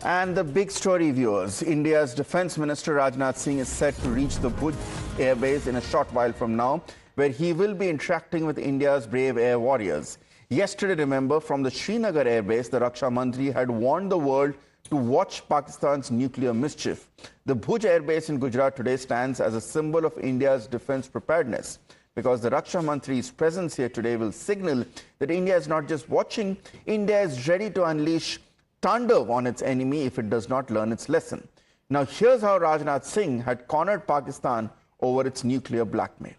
And the big story, viewers, India's Defence Minister Rajnath Singh is set to reach the Bhuj airbase in a short while from now, where he will be interacting with India's brave air warriors. Yesterday, remember, from the Srinagar airbase, the Raksha Mantri had warned the world to watch Pakistan's nuclear mischief. The Bhuj airbase in Gujarat today stands as a symbol of India's defence preparedness, because the Raksha Mantri's presence here today will signal that India is not just watching, India is ready to unleash taণ্ডava on its enemy if it does not learn its lesson. Now, here's how Rajnath Singh had cornered Pakistan over its nuclear blackmail.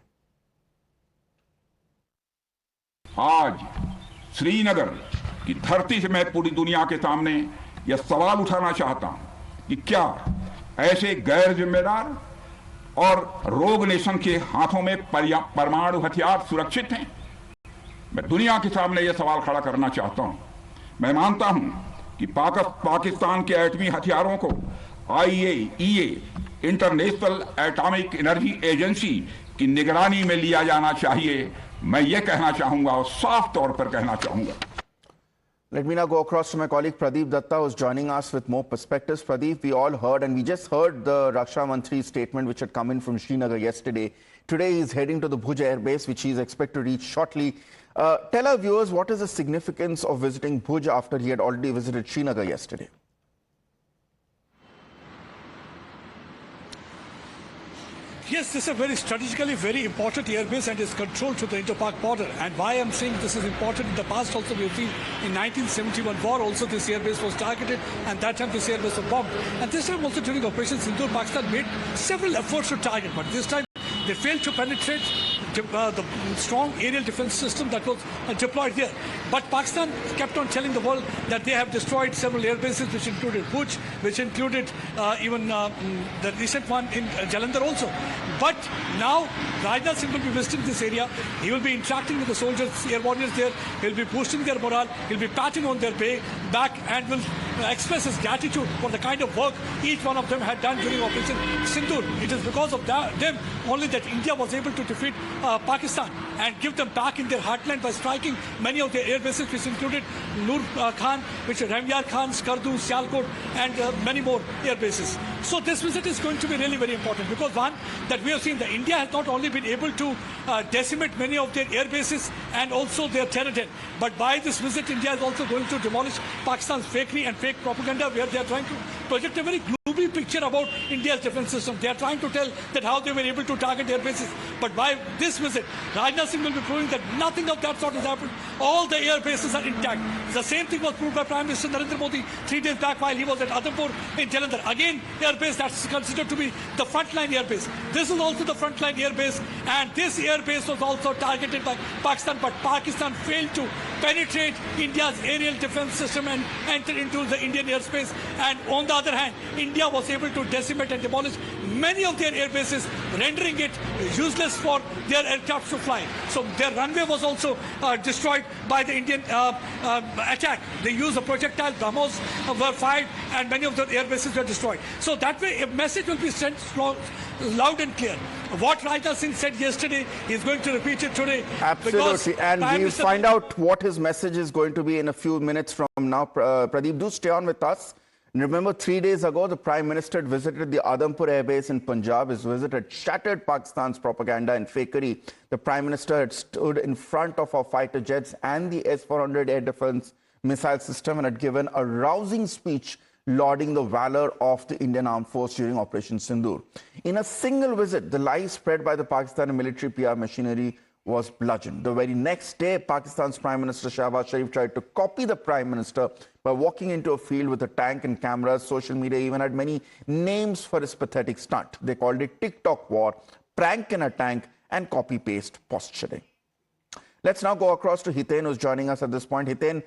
आज श्रीनगर की धरती से मैं पूरी दुनिया के सामने यह सवाल उठाना चाहता हूं कि क्या ऐसे गैर जिम्मेदार और रोग नेशन के हाथों में परमाणु हथियार सुरक्षित हैं? मैं दुनिया के सामने यह सवाल खड़ा करना चाहता हूं। मैं मानता हूं कि पाकिस्तान के एटमी हथियारों को IAEA international atomic energy agency की निगरानी में लिया जाना चाहिए। मैं ये कहना चाहूंगा और साफ तौर पर कहना चाहूंगा। Let me now go across to my colleague Pradeep Datta, who's joining us with more perspectives. Pradeep, we all heard, and we just heard the Raksha Mantri's statement, which had come in from Srinagar yesterday. Today, he's heading to the Bhuj airbase, which he's expected to reach shortly. Tell our viewers, what is the significance of visiting Bhuj after he had already visited Srinagar yesterday? Yes, this is a very strategically very important airbase and is controlled to the inter-Pak border. And why I'm saying this is important, in the past also we have seen in 1971 war also this airbase was targeted, and that time this airbase was bombed. And this time also during Operation Sindoor, Pakistan made several efforts to target, but this time they failed to penetrate the strong aerial defense system that was deployed there. But Pakistan kept on telling the world that they have destroyed several air bases, which included Bhuj, which included even the recent one in Jalandhar also. But now Rajnath Singh will be visiting this area. He will be interacting with the soldiers, air warriors there. He'll be boosting their morale. He'll be patting on their back and will express his gratitude for the kind of work each one of them had done during Operation Sindoor. It is because of them only that India was able to defeat Pakistan and give them back in their heartland by striking many of their air bases, which included Nur Khan, which Ramyar Khan, Skardu, Sialkot, and many more air bases. So this visit is going to be really very important, because one, that we have seen that India has not only been able to decimate many of their air bases and also their terrain, but by this visit India is also going to demolish Pakistan's fakery and fake propaganda, where they are trying to project a very gloomy picture about India's defense system. They are trying to tell that how they were able to target air bases. But by this visit, Rajnath Singh will be proving that nothing of that sort has happened. All the air bases are intact. The same thing was proved by Prime Minister Narendra Modi 3 days back while he was at Adampur in Jalandhar. Again, air base that's considered to be the frontline air base. This is also the frontline air base, and this air base was also targeted by Pakistan, but Pakistan failed to penetrate India's aerial defense system and enter into the Indian airspace. And on the other hand, India was able to decimate and demolish many of their air bases, rendering it useless for their aircraft to fly. So their runway was also destroyed by the Indian attack. They used a projectile, BrahMos were fired, and many of the air bases were destroyed. So that way a message will be sent loud and clear. What Rajnath Singh said yesterday, he's going to repeat it today. Absolutely, and we'll find out what his message is going to be in a few minutes from now. Pradeep, do stay on with us. Remember, 3 days ago, the Prime Minister had visited the Adampur airbase in Punjab. His visit had shattered Pakistan's propaganda and fakery. The Prime Minister had stood in front of our fighter jets and the S-400 air defense missile system and had given a rousing speech lauding the valor of the Indian Armed Force during Operation Sindoor. In a single visit, the lies spread by the Pakistani military PR machinery was bludgeoned. The very next day, Pakistan's Prime Minister Shahbaz Sharif tried to copy the Prime Minister by walking into a field with a tank and cameras. Social media even had many names for his pathetic stunt. They called it TikTok war, prank in a tank, and copy-paste posturing. Let's now go across to Hiten, who's joining us at this point. Hiten,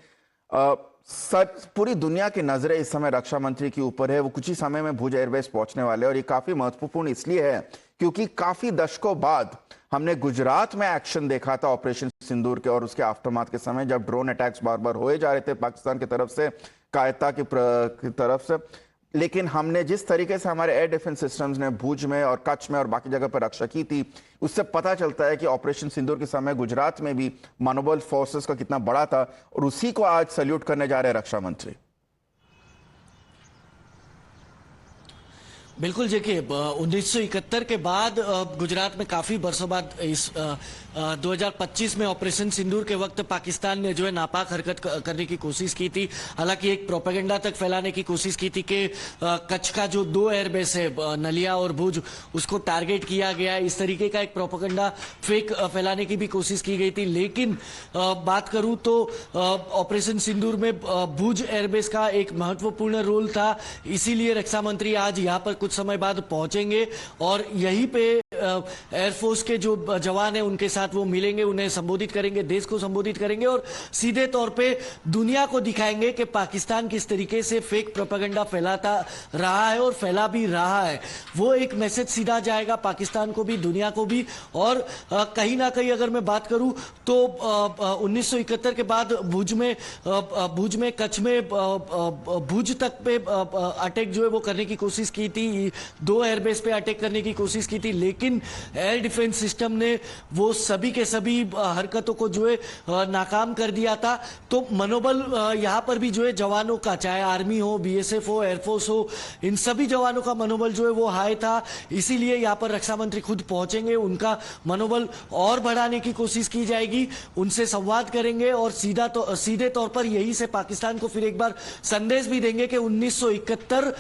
पूरी दुनिया की नजरें इस समय रक्षा मंत्री के ऊपर है। वो कुछ ही समय में भुज एयरबेस पहुंचने वाले हैं, और ये काफी महत्वपूर्ण इसलिए है क्योंकि काफी दशकों बाद हमने गुजरात में एक्शन देखा था ऑपरेशन सिंदूर के, और उसके आफ्टरमाथ के समय जब ड्रोन अटैक्स बार बार होए जा रहे थे पाकिस्तान की तरफ से, कायरता की तरफ से, लेकिन हमने जिस तरीके से हमारे एयर डिफेंस सिस्टम्स ने भुज में और कच्छ में और बाकी जगह पर रक्षा की थी, उससे पता चलता है कि ऑपरेशन सिंदूर के समय गुजरात में भी मनोबल फोर्सेस का कितना बड़ा था, और उसी को आज सैल्यूट करने जा रहे हैं रक्षा मंत्री। बिल्कुल देखिए 1971 के बाद गुजरात में काफी बरसों बाद इस 2025 में ऑपरेशन सिंदूर के वक्त पाकिस्तान ने जो है नापाक हरकत करने की कोशिश की थी। हालांकि एक प्रोपेगेंडा तक फैलाने की कोशिश की थी कि कच्छ का जो 2 एयरबेस है नलिया और भुज उसको टारगेट किया गया। इस तरीके का एक प्रोपेगेंडा फेक फैलाने की भी कोशिश की गई थी। लेकिन बात करूं तो ऑपरेशन सिंदूर में भुज एयरबेस का एक महत्वपूर्ण रोल था। इसीलिए रक्षा मंत्री आज यहाँ पर कुछ समय बाद पहुंचेंगे और यहीं पे एयरफोर्स के जो जवान हैं उनके साथ वो मिलेंगे, उन्हें संबोधित करेंगे, देश को संबोधित करेंगे और सीधे तौर पे दुनिया को दिखाएंगे कि पाकिस्तान किस तरीके से फेक प्रोपेगेंडा फैलाता रहा है और फैला भी रहा है। वो एक मैसेज सीधा जाएगा पाकिस्तान को भी, दुनिया को भी। और कहीं ना कहीं अगर मैं बात करूं तो 1971 के बाद भुज में कच्छ में भुज तक पे अटैक जो है वो करने की कोशिश की थी, 2 एयरबेस पे अटैक करने की कोशिश की थी। लेकिन एयर डिफेंस सिस्टम ने वो सभी के सभी हरकतों को जो है नाकाम कर दिया था। तो मनोबल यहां पर भी जो है जवानों का, चाहे आर्मी हो, बीएसएफ हो, एयरफोर्स हो, इन सभी जवानों का मनोबल जो है वो हाई था। इसीलिए यहां पर रक्षा मंत्री खुद पहुंचेंगे, उनका मनोबल और बढ़ाने की कोशिश की जाएगी, उनसे संवाद करेंगे और सीधे तौर पर यही से पाकिस्तान को फिर एक बार संदेश भी देंगे कि 1971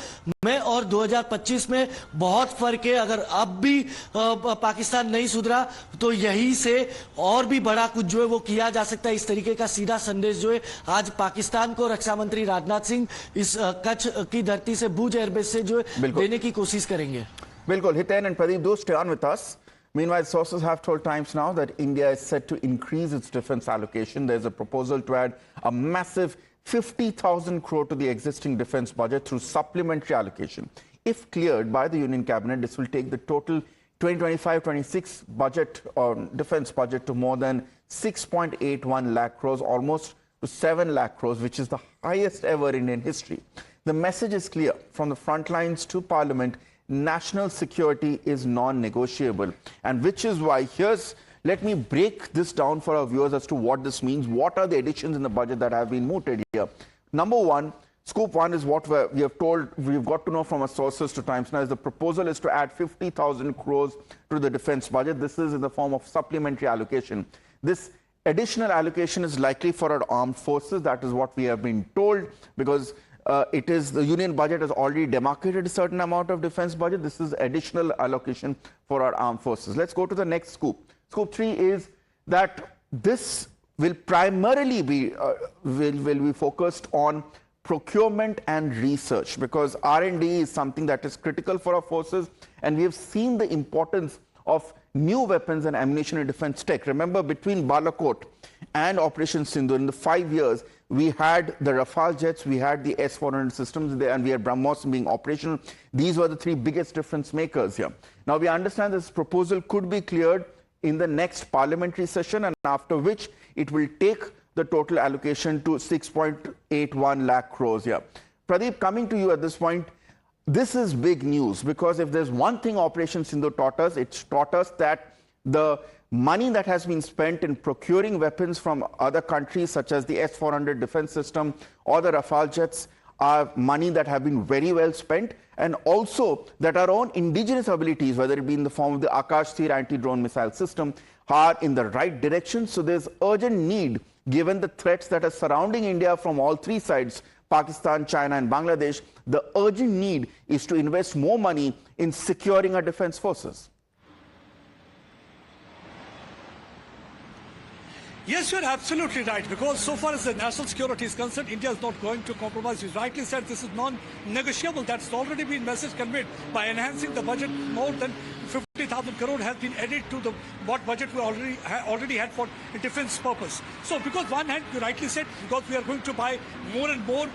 में और 2025 में बहुत फर्क है। अगर अब भी पाकिस्तान नहीं सुधरा तो यही से और भी बड़ा कुछ जो है वो किया जा सकता है। इस तरीके का सीधा संदेश जो है आज पाकिस्तान को रक्षा मंत्री राजनाथ सिंह इस कच्छ की धरती से, भुज एयरबेस से जो है देने की कोशिश करेंगे। बिल्कुल। Hiten and Pradeep, do stay on with us. Meanwhile, sources have told Times Now that India is set to increase its defense allocation. There's a proposal to add a massive 50,000 crore to the existing defense budget through supplementary allocation. If cleared by the Union Cabinet, this will take the total 2025-26 budget or defense budget to more than 6.81 lakh crores, almost to 7 lakh crores, which is the highest ever in Indian history. The message is clear from the front lines to Parliament: national security is non-negotiable, and which is why let me break this down for our viewers as to what this means. What are the additions in the budget that have been mooted here? Number one, scoop one is what we've got to know from our sources to Times Now, is the proposal is to add 50,000 crores to the defense budget. This is in the form of supplementary allocation. This additional allocation is likely for our armed forces. That is what we have been told, because the union budget has already demarcated a certain amount of defense budget. This is additional allocation for our armed forces. Let's go to the next scoop. Scoop 3 is that this will primarily be will be focused on procurement and research, because R&D is something that is critical for our forces, and we have seen the importance of new weapons and ammunition in defense tech. Remember, between Balakot and Operation Sindoor, in the 5 years, we had the Rafale jets, we had the S-400 systems there, and we had BrahMos being operational. These were the 3 biggest difference makers here. Now, we understand this proposal could be cleared in the next parliamentary session, and after which it will take the total allocation to 6.81 lakh crores here. Pradeep, coming to you at this point, this is big news, because if there's one thing Operation Sindoor taught us, it's taught us that the money that has been spent in procuring weapons from other countries, such as the S-400 defense system or the Rafale jets, are money that have been very well spent, and also that our own indigenous abilities, whether it be in the form of the Akash Tir anti-drone missile system, are in the right direction. So there's urgent need, given the threats that are surrounding India from all 3 sides, Pakistan, China and Bangladesh, the urgent need is to invest more money in securing our defense forces. Yes, you're absolutely right, because so far as the national security is concerned, India is not going to compromise. You rightly said this is non-negotiable. That's already been message conveyed by enhancing the budget. More than 50,000 crore has been added to what budget we already had for defense purpose. So, because one hand, you rightly said, because we are going to buy more and more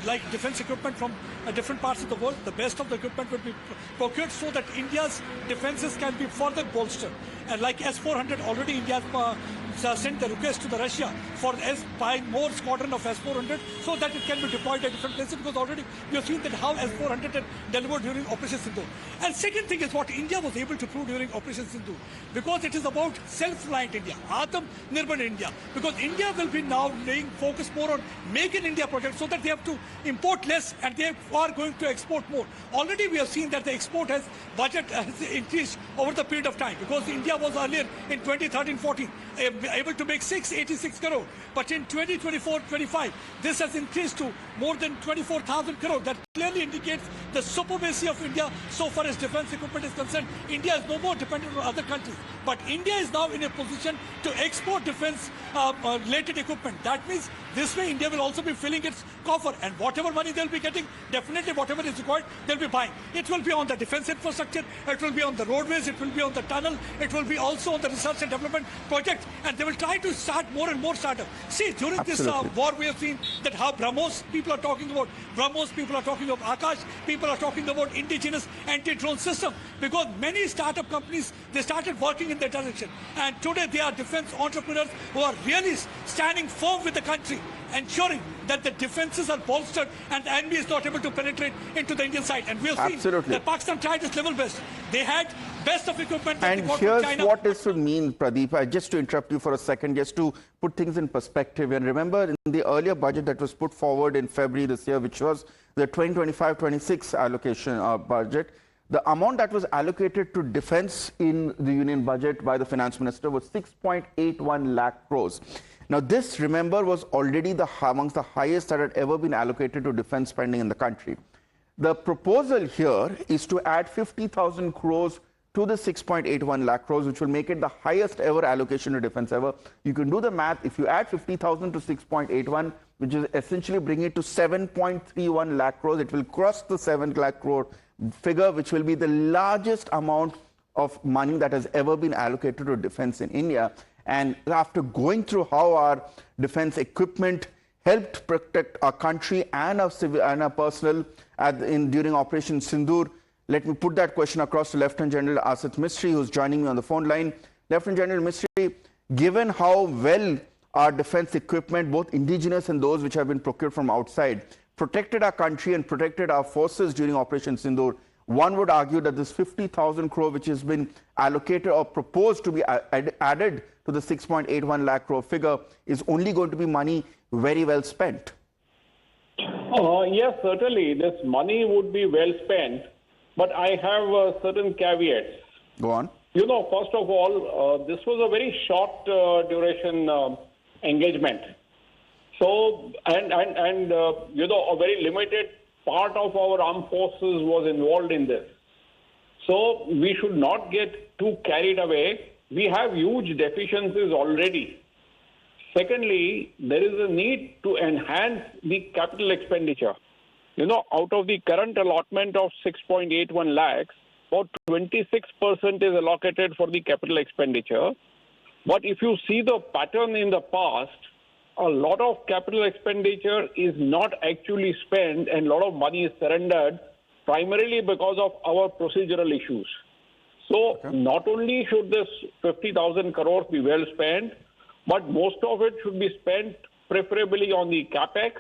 like defense equipment from different parts of the world, the best of the equipment will be procured so that India's defenses can be further bolstered. And like S-400, already India has sent the request to the Russia for buying more squadron of S-400 so that it can be deployed at different places, because already we have seen that how S-400 had delivered during Operation Sindoor. And second thing is what India was able to prove during Operation Sindoor, because it is about self-reliant India, Atam Nirbhar India, because India will be now laying focus more on Make in India project so that they have to import less and they are going to export more. Already we have seen that the export budget has increased over the period of time, because India was earlier in 2013-14 able to make 686 crore, but in 2024-25 this has increased to more than 24,000 crore. That clearly indicates the supremacy of India so far as defense equipment is concerned. India is no more dependent on other countries, but India is now in a position to export defense related equipment. That means this way India will also be filling its coffer, and whatever money they'll be getting, definitely whatever is required, they'll be buying. It will be on the defense infrastructure, it will be on the roadways, it will be on the tunnel, it will be also on the research and development projects, and they will try to start more and more startups. See, during this war we have seen that how BrahMos people are talking about, BrahMos people are talking about Akash, people are talking about indigenous anti-drone system, because many startup companies, they started working in that direction, and today they are defense entrepreneurs who are really standing firm with the country, ensuring that the defenses are bolstered and the enemy is not able to penetrate into the Indian side. And we have seen that Pakistan tried its level best. They had best of equipment that and they got from China. Here's what this would mean, Pradeep. Just to interrupt you for a second, just to put things in perspective. And remember, in the earlier budget that was put forward in February this year, which was the 2025-26 allocation budget, the amount that was allocated to defense in the union budget by the finance minister was 6.81 lakh crores. Now, this, remember, was already amongst the highest that had ever been allocated to defense spending in the country. The proposal here is to add 50,000 crores to the 6.81 lakh crores, which will make it the highest ever allocation to defense ever. You can do the math. If you add 50,000 to 6.81, which is essentially bringing it to 7.31 lakh crores, it will cross the 7 lakh crore figure, which will be the largest amount of money that has ever been allocated to defense in India. And after going through how our defense equipment helped protect our country and our civil and our personnel during Operation Sindoor, let me put that question across to Lieutenant General Asit Mistry, who's joining me on the phone line. Lieutenant General Mistry, given how well our defense equipment, both indigenous and those which have been procured from outside, protected our country and protected our forces during Operation Sindoor, one would argue that this 50,000 crore which has been allocated or proposed to be added to the 6.81 lakh crore figure is only going to be money very well spent. Yes, certainly. This money would be well spent, but I have certain caveats. Go on. You know, first of all, this was a very short duration engagement. So, you know, a very limited part of our armed forces was involved in this. So, we should not get too carried away. We have huge deficiencies already. Secondly, there is a need to enhance the capital expenditure. You know, out of the current allotment of 6.81 lakhs, about 26% is allocated for the capital expenditure. But if you see the pattern in the past, a lot of capital expenditure is not actually spent and a lot of money is surrendered primarily because of our procedural issues. So not only should this 50,000 crores be well spent, but most of it should be spent preferably on the capex,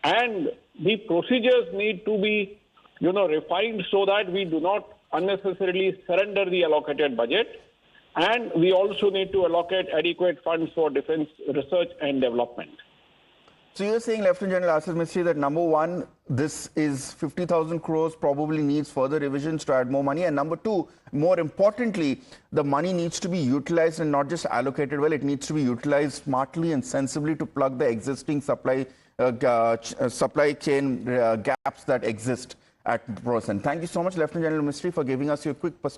and the procedures need to be, you know, refined so that we do not unnecessarily surrender the allocated budget. And we also need to allocate adequate funds for defense research and development. So you're saying, Lieutenant General Asit Mistry, that number one, this is 50,000 crores probably needs further revisions to add more money. And number two, more importantly, the money needs to be utilized and not just allocated well. It needs to be utilized smartly and sensibly to plug the existing supply chain gaps that exist at present. Thank you so much, Lieutenant General Mistry, for giving us your quick perspective.